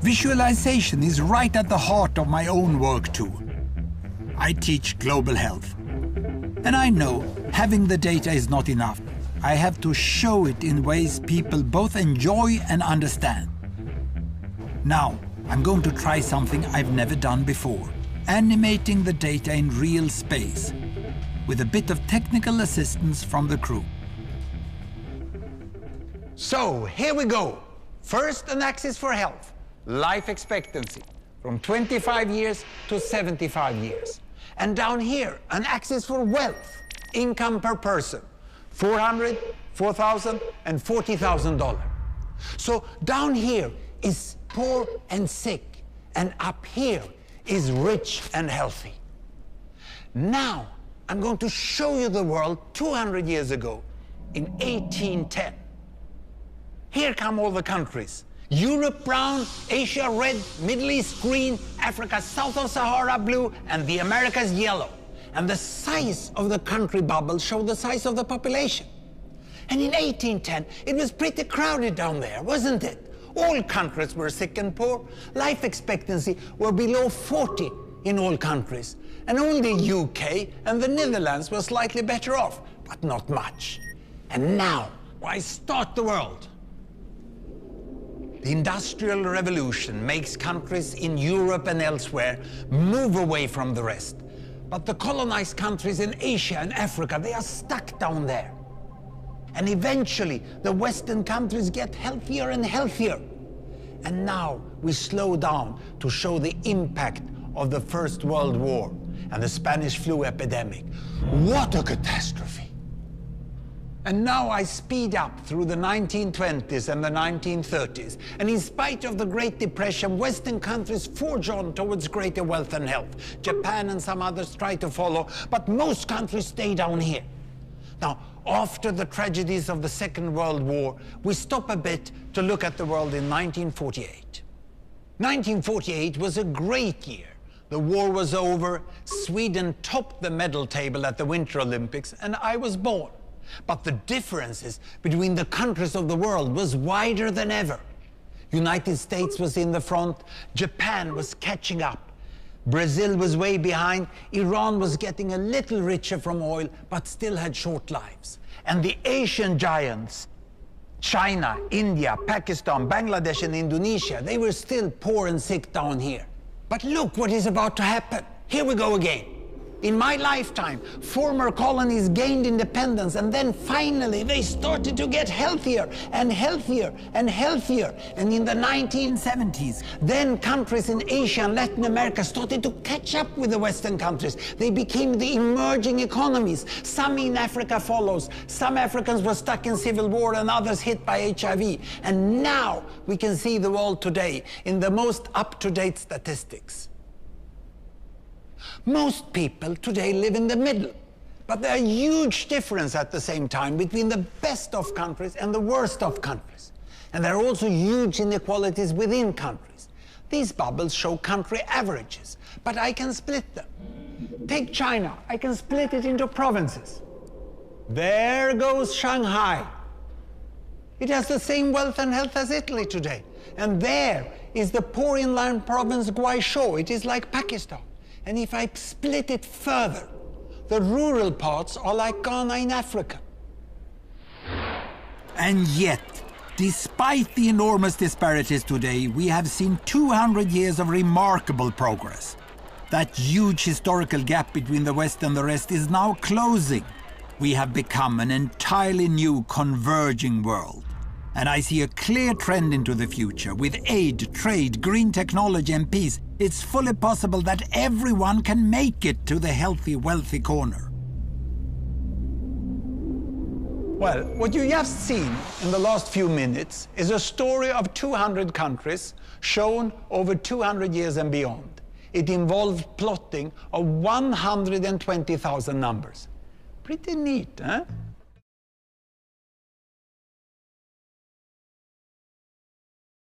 Visualization is right at the heart of my own work too. I teach global health. And I know having the data is not enough. I have to show it in ways people both enjoy and understand. Now, I'm going to try something I've never done before. Animating the data in real space, with a bit of technical assistance from the crew. So, here we go. First, an axis for health, life expectancy, from 25 years to 75 years. And down here, an axis for wealth, income per person, $400,000, $4,000, and $40,000. So down here is poor and sick, and up here is rich and healthy. Now, I'm going to show you the world 200 years ago, in 1810. Here come all the countries. Europe brown, Asia red, Middle East green, Africa south of Sahara blue, and the Americas yellow. And the size of the country bubbles show the size of the population. And in 1810, it was pretty crowded down there, wasn't it? All countries were sick and poor. Life expectancy were below 40 in all countries. And only UK and the Netherlands were slightly better off, but not much. And now, why start the world? The Industrial Revolution makes countries in Europe and elsewhere move away from the rest. But the colonized countries in Asia and Africa, they are stuck down there. And eventually, the Western countries get healthier and healthier. And now we slow down to show the impact of the First World War and the Spanish flu epidemic. What a catastrophe! And now I speed up through the 1920s and the 1930s. And in spite of the Great Depression, Western countries forge on towards greater wealth and health. Japan and some others try to follow, but most countries stay down here. Now, after the tragedies of the Second World War, we stop a bit to look at the world in 1948. 1948 was a great year. The war was over, Sweden topped the medal table at the Winter Olympics, and I was born. But the differences between the countries of the world was wider than ever. United States was in the front, Japan was catching up. Brazil was way behind, Iran was getting a little richer from oil, but still had short lives. And the Asian giants, China, India, Pakistan, Bangladesh, and Indonesia, they were still poor and sick down here. But look what is about to happen. Here we go again. In my lifetime, former colonies gained independence, and then finally they started to get healthier and healthier and healthier. And in the 1970s, then countries in Asia and Latin America started to catch up with the Western countries. They became the emerging economies. Some in Africa follows. Some Africans were stuck in civil war and others hit by HIV. And now we can see the world today in the most up-to-date statistics. Most people today live in the middle, but there are huge differences at the same time between the best of countries and the worst of countries. And there are also huge inequalities within countries. These bubbles show country averages, but I can split them. Take China, I can split it into provinces. There goes Shanghai. It has the same wealth and health as Italy today. And there is the poor inland province Guizhou. It is like Pakistan. And if I split it further, the rural parts are like Ghana in Africa. And yet, despite the enormous disparities today, we have seen 200 years of remarkable progress. That huge historical gap between the West and the rest is now closing. We have become an entirely new converging world. And I see a clear trend into the future. With aid, trade, green technology and peace, it's fully possible that everyone can make it to the healthy, wealthy corner. Well, what you just seen in the last few minutes is a story of 200 countries shown over 200 years and beyond. It involved plotting of 120,000 numbers. Pretty neat, huh?